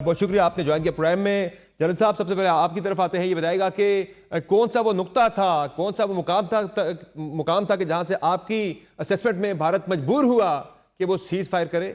بہت شکریہ آپ نے جوائن کیا پروگرام میں. جنرل صاحب سب سے پہلے آپ کی طرف آتے ہیں, یہ بتائے گا کہ کون سا وہ نقطہ تھا, کون سا وہ مقام تھا کہ جہاں سے آپ کی اسیسمنٹ میں بھارت مجبور ہوا کہ وہ سیز فائر کرے؟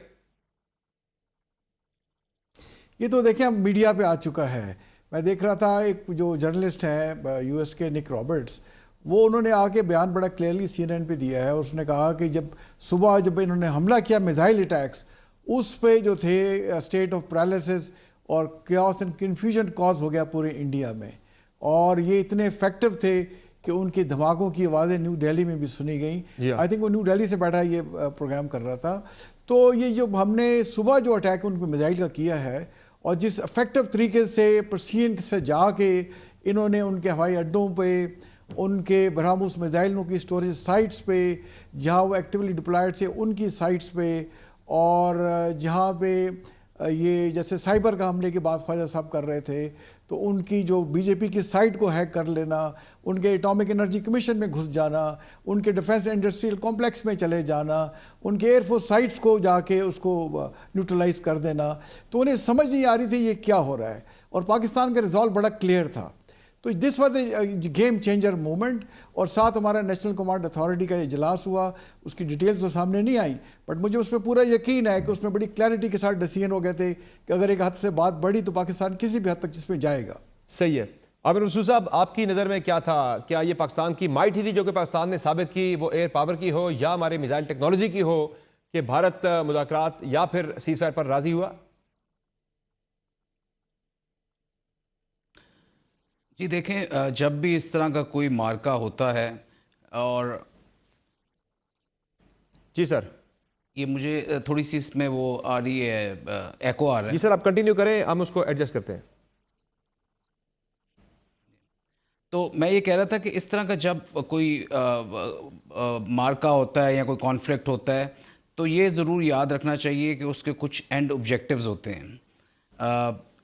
یہ تو دیکھیں اب میڈیا پہ آ چکا ہے. میں دیکھ رہا تھا ایک جو جرنلسٹ ہیں یو ایس کے نک رابرٹس, وہ انہوں نے آ کے بیان بڑا کلیئرلی سی این این پہ دیا ہے. اس نے کہا کہ جب صبح انہوں نے حملہ کیا میزائل اٹیکس, اس پہ جو تھے اسٹیٹ آف پیرالسس اور کیوس اینڈ کنفیوژن کاز ہو گیا پورے انڈیا میں, اور یہ اتنے افیکٹو تھے کہ ان کے دھماکوں کی آوازیں نیو دہلی میں بھی سنی گئیں. آئی تھنک وہ نیو دہلی سے بیٹھا یہ پروگرام کر رہا تھا. تو یہ جو ہم نے صبح جو اٹیک ان پہ میزائل کا کیا ہے, اور جس افیکٹو طریقے سے پرسین سے جا کے انہوں نے ان کے ہوائی اڈوں پہ, ان کے برہموس میزائلوں کی اسٹوریج سائٹس پہ جہاں وہ ایکٹیولی ڈپلائڈ سے ان کی سائٹس پہ, اور جہاں پہ یہ جیسے سائبر کا حملے کی بات خواجہ صاحب کر رہے تھے, تو ان کی جو بی جے پی کی سائٹ کو ہیک کر لینا, ان کے اٹامک انرجی کمیشن میں گھس جانا, ان کے ڈیفنس انڈسٹریل کمپلیکس میں چلے جانا, ان کے ایئر فورس سائٹس کو جا کے اس کو نیوٹرلائز کر دینا, تو انہیں سمجھ نہیں آ رہی تھی یہ کیا ہو رہا ہے. اور پاکستان کا ریزالو بڑا کلیئر تھا. تو this was a game changer moment. اور ساتھ ہمارا نیشنل کمانڈ اتھارٹی کا اجلاس ہوا, اس کی ڈیٹیلز تو سامنے نہیں آئی, بٹ مجھے اس پہ پورا یقین ہے کہ اس میں بڑی کلیئرٹی کے ساتھ ڈیسیژن ہو گئے تھے کہ اگر ایک حد سے بات بڑھی تو پاکستان کسی بھی حد تک جس میں جائے گا. صحیح ہے. عامر مسعود صاحب, آپ کی نظر میں کیا تھا؟ کیا یہ پاکستان کی مائٹ ہی تھی جو کہ پاکستان نے ثابت کی, وہ ایئر پاور کی ہو یا ہمارے میزائل ٹیکنالوجی کی ہو, کہ بھارت مذاکرات یا پھر سیز فائر پر راضی ہوا؟ جی دیکھیں, جب بھی اس طرح کا کوئی مارکہ ہوتا ہے, اور جی سر, یہ مجھے تھوڑی سی اس میں وہ آ رہی ہے, ایکو آ رہا ہے. جی سر آپ کنٹینیو کریں, ہم اس کو ایڈجسٹ کرتے ہیں. تو میں یہ کہہ رہا تھا کہ اس طرح کا جب کوئی مارکہ ہوتا ہے یا کوئی کانفلکٹ ہوتا ہے, تو یہ ضرور یاد رکھنا چاہیے کہ اس کے کچھ اینڈ آبجیکٹیوز ہوتے ہیں.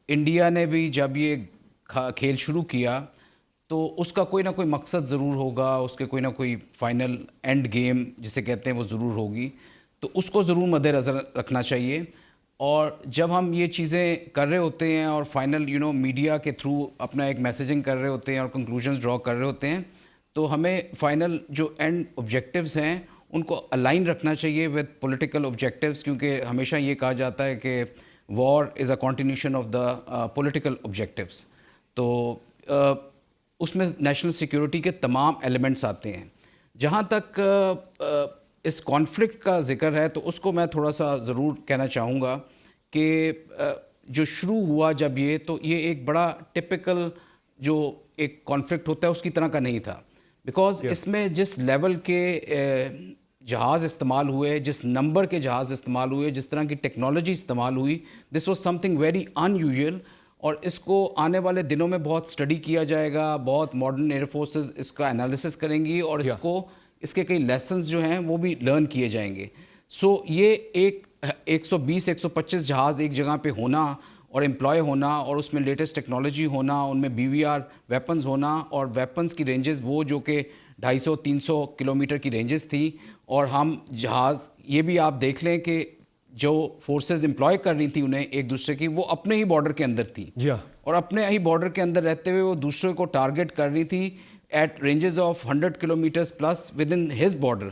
انڈیا نے بھی جب یہ کھیل شروع کیا تو اس کا کوئی نہ کوئی مقصد ضرور ہوگا, اس کے کوئی نہ کوئی فائنل اینڈ گیم جسے کہتے ہیں وہ ضرور ہوگی, تو اس کو ضرور مد نظر رکھنا چاہیے. اور جب ہم یہ چیزیں کر رہے ہوتے ہیں اور فائنل میڈیا کے تھرو اپنا ایک میسیجنگ کر رہے ہوتے ہیں اور کنکلوژنز ڈرا کر رہے ہوتے ہیں, تو ہمیں فائنل جو اینڈ آبجیکٹیوز ہیں ان کو الائن رکھنا چاہیے ود پولیٹیکل آبجیکٹیوز, کیونکہ ہمیشہ یہ کہا جاتا ہے کہ war is a continuation of the political objectives. تو اس میں نیشنل سیکیورٹی کے تمام ایلیمنٹس آتے ہیں. جہاں تک اس کانفلکٹ کا ذکر ہے تو اس کو میں تھوڑا سا ضرور کہنا چاہوں گا کہ جو شروع ہوا جب یہ, تو یہ ایک بڑا ٹپیکل جو ایک کانفلکٹ ہوتا ہے اس کی طرح کا نہیں تھا, بیکاز اس میں جس لیول کے جہاز استعمال ہوئے, جس نمبر کے جہاز استعمال ہوئے, جس طرح کی ٹیکنالوجی استعمال ہوئی, this was some thing very in usual. اور اس کو آنے والے دنوں میں بہت اسٹڈی کیا جائے گا, بہت ماڈرن ایئر فورسز اس کا انالیسس کریں گی, اور اس کے کئی لیسنز جو ہیں وہ بھی لرن کیے جائیں گے. سو یہ ایک 120-125 جہاز ایک جگہ پہ ہونا اور امپلائی ہونا, اور اس میں لیٹسٹ ٹیکنالوجی ہونا, ان میں BVR ویپنز ہونا, اور ویپنز کی رینجز وہ جو کہ 250-300 کلومیٹر کی رینجز تھی. اور ہم جہاز یہ بھی آپ دیکھ لیں کہ جو فورسز امپلائی کر رہی تھی انہیں ایک دوسرے کی, وہ اپنے ہی بارڈر کے اندر تھی, اور اپنے ہی بارڈر کے اندر رہتے ہوئے وہ دوسرے کو ٹارگٹ کر رہی تھی at ranges of 100 kilometres plus with in his border.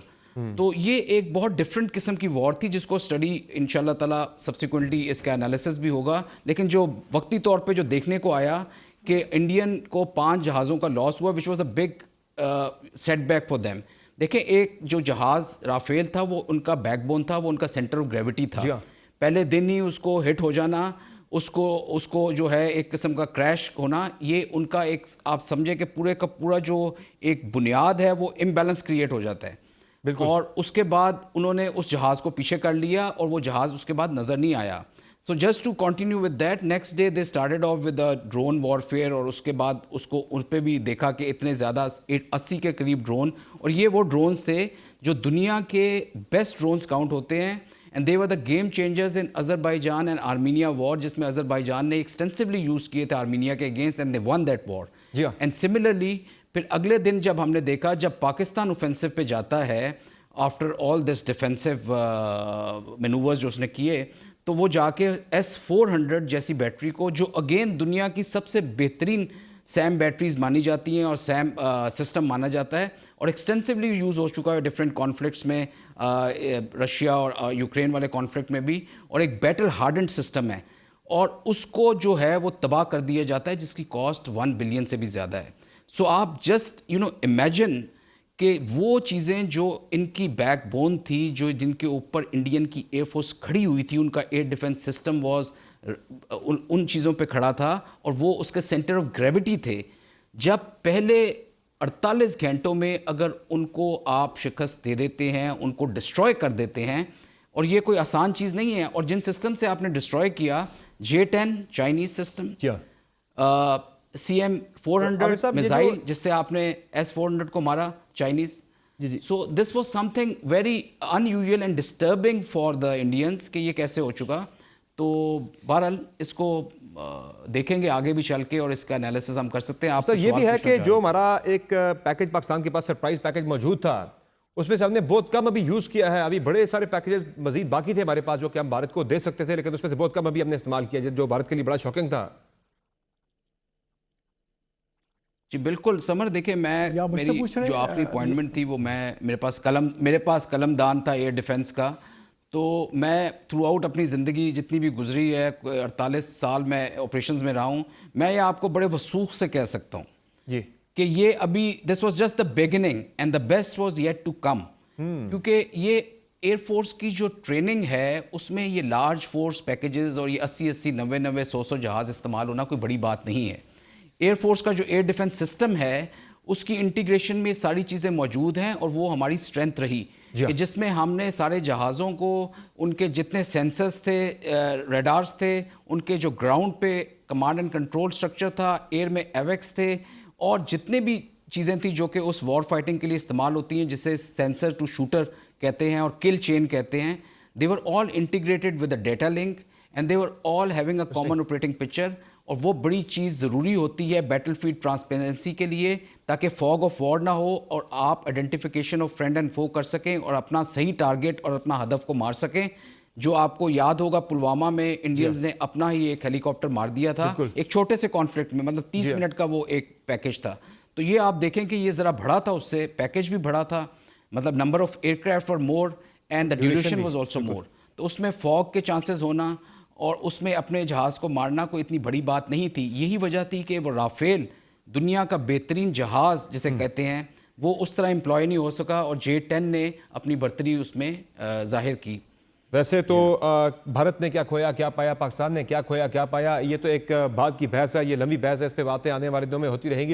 تو یہ ایک بہت ڈفرینٹ قسم کی وار تھی جس کو اسٹڈی انشاءاللہ تعالیٰ سبسیکوئنٹلی اس کا انالیسس بھی ہوگا. لیکن جو وقتی طور پہ جو دیکھنے کو آیا کہ انڈین کو 5 جہازوں کا لاس ہوا, which was a big setback for them. دیکھیں, ایک جو جہاز رافیل تھا وہ ان کا بیک بون تھا, وہ ان کا سینٹر آف گریوٹی تھا. پہلے دن ہی اس کو ہٹ ہو جانا, اس کو جو ہے ایک قسم کا کریش ہونا, یہ ان کا ایک آپ سمجھے کہ پورے کا پورا جو ایک بنیاد ہے وہ امبیلنس کریٹ ہو جاتا ہے. اور اس کے بعد انہوں نے اس جہاز کو پیچھے کر لیا, اور وہ جہاز اس کے بعد نظر نہیں آیا. So just to continue with that, next day they started off with drone warfare, اور اس کے بعد اس کو ان پہ بھی دیکھا کہ اتنے زیادہ 80 کے قریب ڈرون, اور یہ وہ ڈرونز تھے جو دنیا کے بیسٹ ڈرونز کاؤنٹ ہوتے ہیں. And they were the game changers in Azerbaijan and Armenia war, جس میں آذربائیجان نے ایکسٹینسولی یوز کیے تھے آرمینیا کے against, and they won that war. And similarly پھر اگلے دن جب ہم نے دیکھا, جب پاکستان اوفینسو پہ جاتا ہے آفٹر آل دس ڈیفینسو مینوورز جو اس نے کیے, تو وہ جا کے S-400 جیسی بیٹری کو، جو اگین دنیا کی سب سے بہترین سیم بیٹریز مانی جاتی ہیں اور سیم سسٹم مانا جاتا ہے اور ایکسٹینسولی یوز ہو چکا ہے ڈفرینٹ کانفلکٹس میں، رشیا اور یوکرین والے کانفلکٹ میں بھی، اور ایک بیٹل ہارڈنڈ سسٹم ہے، اور اس کو جو ہے وہ تباہ کر دیا جاتا ہے جس کی کاسٹ 1 بلین سے بھی زیادہ ہے. سو آپ جسٹ امیجن کہ وہ چیزیں جو ان کی بیک بون تھی، جو جن کے اوپر انڈین کی ایئر فورس کھڑی ہوئی تھی، ان کا air defence system was in چیزوں پہ کھڑا تھا اور وہ اس کے سینٹر آف گریوٹی تھے. جب پہلے 48 گھنٹوں میں اگر ان کو آپ شکست دے دیتے ہیں، ان کو ڈسٹروائے کر دیتے ہیں، اور یہ کوئی آسان چیز نہیں ہے. اور جن سسٹم سے آپ نے ڈسٹروائے کیا، J-10 Chinese system, CM-400 missile جس سے آپ نے S-400 کو مارا، Chinese. So this was some thing very in usual and disturbing for the Indians کہ یہ کیسے ہو چکا. تو بہرحال اس کو دیکھیں گے آگے بھی چل کے اور اس کا انالیسس ہم کر سکتے ہیں. آپ سر یہ بھی ہے کہ جو ہمارا ایک پیکج پاکستان کے پاس سرپرائز پیکج موجود تھا، اس میں سے ہم نے بہت کم ابھی یوز کیا ہے. ابھی بڑے سارے پیکیجز مزید باقی تھے ہمارے پاس جو کہ ہم بھارت کو دے سکتے تھے، لیکن اس میں سے بہت کم ابھی ہم نے استعمال کیا جو بھارت کے لیے بڑا شاکنگ تھا. جی بالکل سمر، دیکھیں میں میری جو آخری اپوائنٹمنٹ تھی وہ میرے پاس قلم دان تھا ایئر ڈیفنس کا. تو میں تھرو آؤٹ اپنی زندگی جتنی بھی گزری ہے، 48 سال میں آپریشنز میں رہا ہوں، میں یہ آپ کو بڑے وثوق سے کہہ سکتا ہوں جی کہ یہ ابھی this was just the beginning and the best was yet to come. کیونکہ یہ ایئر فورس کی جو ٹریننگ ہے اس میں یہ لارج فورس پیکیجز اور یہ 80 90 100 جہاز استعمال ہونا کوئی بڑی بات نہیں ہے. ایئر فورس کا جو ایئر ڈیفنس سسٹم ہے اس کی انٹیگریشن میں ساری چیزیں موجود ہیں، اور وہ ہماری اسٹرینتھ رہی کہ جس میں ہم نے سارے جہازوں کو، ان کے جتنے سینسرز تھے، ریڈارز تھے، ان کے جو گراؤنڈ پہ کمانڈ اینڈ کنٹرول سٹرکچر تھا، ایئر میں ایویکس تھے، اور جتنے بھی چیزیں تھیں جو کہ اس وار فائٹنگ کے لیے استعمال ہوتی ہیں، جسے سینسر ٹو شوٹر کہتے ہیں اور کل چین کہتے ہیں، they were all integrated with a data link and they were all having a common operating picture. اور وہ بڑی چیز ضروری ہوتی ہے بیٹل فیلڈ ٹرانسپیرنسی کے لیے، تاکہ فوگ آف وار نہ ہو اور آپ آئیڈینٹیفیکیشن آف فرینڈ اینڈ فو کر سکیں اور اپنا صحیح ٹارگٹ اور اپنا ہدف کو مار سکیں. جو آپ کو یاد ہوگا پلوامہ میں انڈینز نے اپنا ہی ایک ہیلی کاپٹر مار دیا تھا ایک چھوٹے سے کانفلکٹ میں، مطلب 30 منٹ کا وہ ایک پیکج تھا. تو یہ آپ دیکھیں کہ یہ ذرا بڑا تھا، اس سے پیکج بھی بڑا تھا، مطلب نمبر آف ایئر کرافٹ اور more and the duration was also more. تو اس میں فوگ کے چانسز ہونا اور اس میں اپنے جہاز کو مارنا کوئی اتنی بڑی بات نہیں تھی. یہی وجہ تھی کہ وہ رافیل دنیا کا بھارترین جہاز جسے کہتے ہیں، وہ اس طرح امپلائی نہیں ہو سکا، اور J-10 نے اپنی برتری اس میں ظاہر کی. ویسے تو بھارت نے کیا کھویا کیا پایا، پاکستان نے کیا کھویا کیا پایا، یہ تو ایک بات کی بحث ہے، یہ لمبی بحث ہے، اس پہ باتیں آنے والے دنوں میں ہوتی رہیں گی.